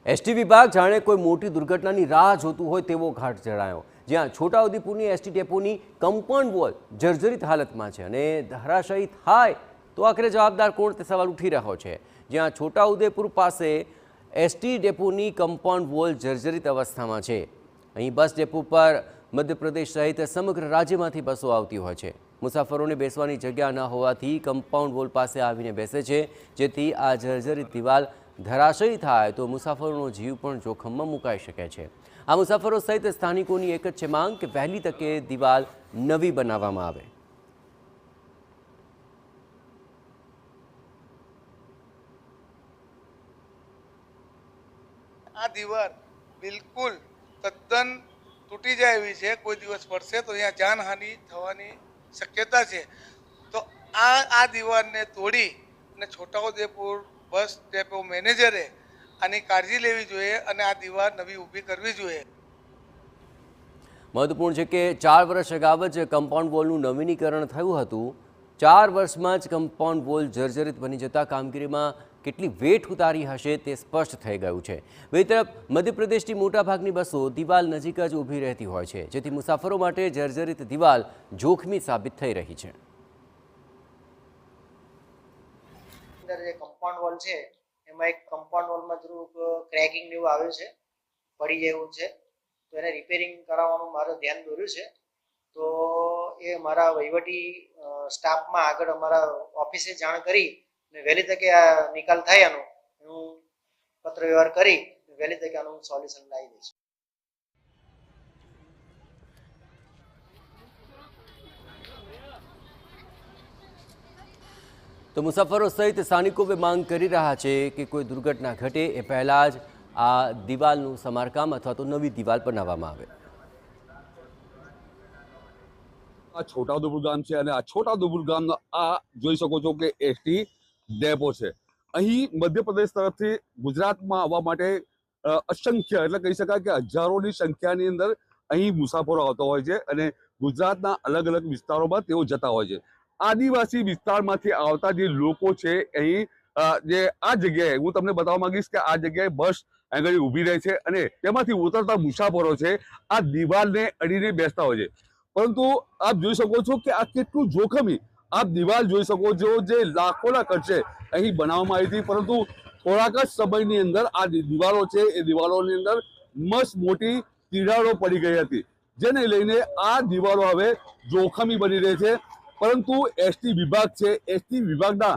ST વિભાગ જાણે કોઈ મોટી દુર્ઘટનાની રાહ જોતું હોય તેવો ઘાટ જણાયો, જ્યાં છોટાઉદેપુરની એસટી ડેપોની કમ્પાઉન્ડ વોલ જર્જરિત હાલતમાં છે અને ધરાશાયી થાય તો આખરે જવાબદાર કોણ તે સવાલ ઉઠી રહ્યો છે। જ્યાં છોટાઉદેપુર પાસે એસટી ડેપોની કમ્પાઉન્ડ વોલ જર્જરિત અવસ્થામાં છે। અહીં બસ ડેપો પર મધ્યપ્રદેશ સહિત સમગ્ર રાજ્યમાંથી બસો આવતી હોય છે। મુસાફરોને બેસવાની જગ્યા ન હોવાથી કમ્પાઉન્ડ વોલ પાસે આવીને બેસે છે, જેથી આ જર્જરિત દિવાલ ધરાશયી થાય તો મુસાફરોનો જીવ પણ જોખમમાં મુકાઈ શકે છે। આ મુસાફરો સહિત સ્થાનિકોની એક જ છે માંગ કે વહેલી તકે દિવાલ નવી બનાવવામાં આવે। આ દીવાલ બિલકુલ તદ્દન તૂટી જાય એવી છે। કોઈ દિવસ પડશે તો અહીંયા જાનહાનિ થવાની શક્યતા છે। તો આ દીવાલને તોડી અને છોટાઉદેપુર બસ ડેપો મેનેજરે આની કાળજી લેવી જોઈએ અને આ દીવાલ નવી ઊભી કરવી જોઈએ। મહત્વપૂર્ણ છે કે 4 વર્ષ અગાઉ જ કમ્પાઉન્ડ વોલનું નવીનીકરણ થયું હતું। 4 વર્ષમાં જ કમ્પાઉન્ડ વોલ જર્જરિત બની જતા કામગીરીમાં કેટલી વેઠ ઉતારી હશે તે સ્પષ્ટ થઈ ગયું છે। બીજી તરફ મધ્યપ્રદેશની મોટાભાગની બસો દિવાલ નજીક જ ઊભી રહેતી હોય છે, જેથી મુસાફરો માટે જર્જરિત દિવાલ જોખમી સાબિત થઈ રહી છે। જે કમ્પાઉન્ડ વોલ છે એમાં એક કમ્પાઉન્ડ વોલમાં થોડુંક ક્રેકિંગ જેવું આવ્યું છે, પડી જાય એવું છે, તો એને રિપેરિંગ કરાવવાનું મારું ધ્યાન દોર્યું છે। તો એ મારા વહીવટી સ્ટાફમાં આગળ અમારા ઓફિસે જાણ કરી અને વહેલી તકે આ નિકાલ થાય આનો હું પત્ર વ્યવહાર કરી વહેલી તકે આનું સોલ્યુશન લાવી દઈશ। તો મુસાફરો સહિત સ્થાનિકો માંગ કરી રહ્યા છે કે કોઈ દુર્ઘટના ઘટે એ પહેલાં જ આ દિવાલનું સમારકામ અથવા તો નવી દિવાલ બનાવવામાં આવે। આ છોટાઉદેપુર ગામ છે અને આ છોટાઉદેપુર ગામનો આ જોઈ શકો છો કે એસટી ડેપો છે। અહીં મધ્યપ્રદેશ તરફથી ગુજરાતમાં આવવા માટે અસંખ્ય એટલે કહી શકાય કે હજારોની સંખ્યાની અંદર અહીં મુસાફરો આવતા હોય છે અને ગુજરાતના અલગ અલગ વિસ્તારોમાં તેઓ જતા હોય છે। આદિવાસી વિસ્તારમાંથી આવતા જે લોકો છે અહીં જે આ જગ્યાએ હું તમને બતાવવા માંગીશ કે આ જગ્યાએ બસ આગળ ઊભી રહે છે અને તેમાંથી ઉતરતા મુસાફરો છે આ દિવાલને અડીને બેસતા હોય છે। પરંતુ આપ જોઈ શકો છો કે આ કેટલું જોખમી આપ દિવાલ જોઈ શકો છો, જે લાખોના ખર્ચે અહીં બનાવવામાં આવી હતી, પરંતુ થોડાક જ સમયની અંદર આ દિવાલો છે એ દિવાલોની અંદર મસ્ત મોટી તિરાડો પડી ગઈ હતી, જેને લઈને આ દિવાલો હવે જોખમી બની રહી છે। પરંતુ એસટી વિભાગ છે, એસટી વિભાગના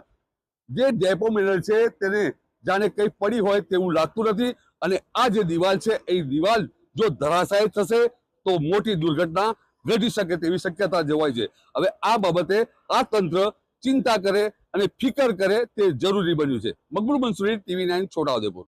જે ડેપો મેનેજર છે તેને જાણે કંઈ પડી હોય તેવું લાગતું નથી અને આ જે દિવાલ છે એ દિવાલ જો ધરાશાયી થશે તો મોટી દુર્ઘટના ઘટી શકે તેવી શક્યતા જોવાય છે। હવે આ બાબતે આ તંત્ર ચિંતા કરે અને ફિકર કરે તે જરૂરી બન્યું છે। મકબૂલ મંસૂરી, TV9 છોટાઉદેપુર।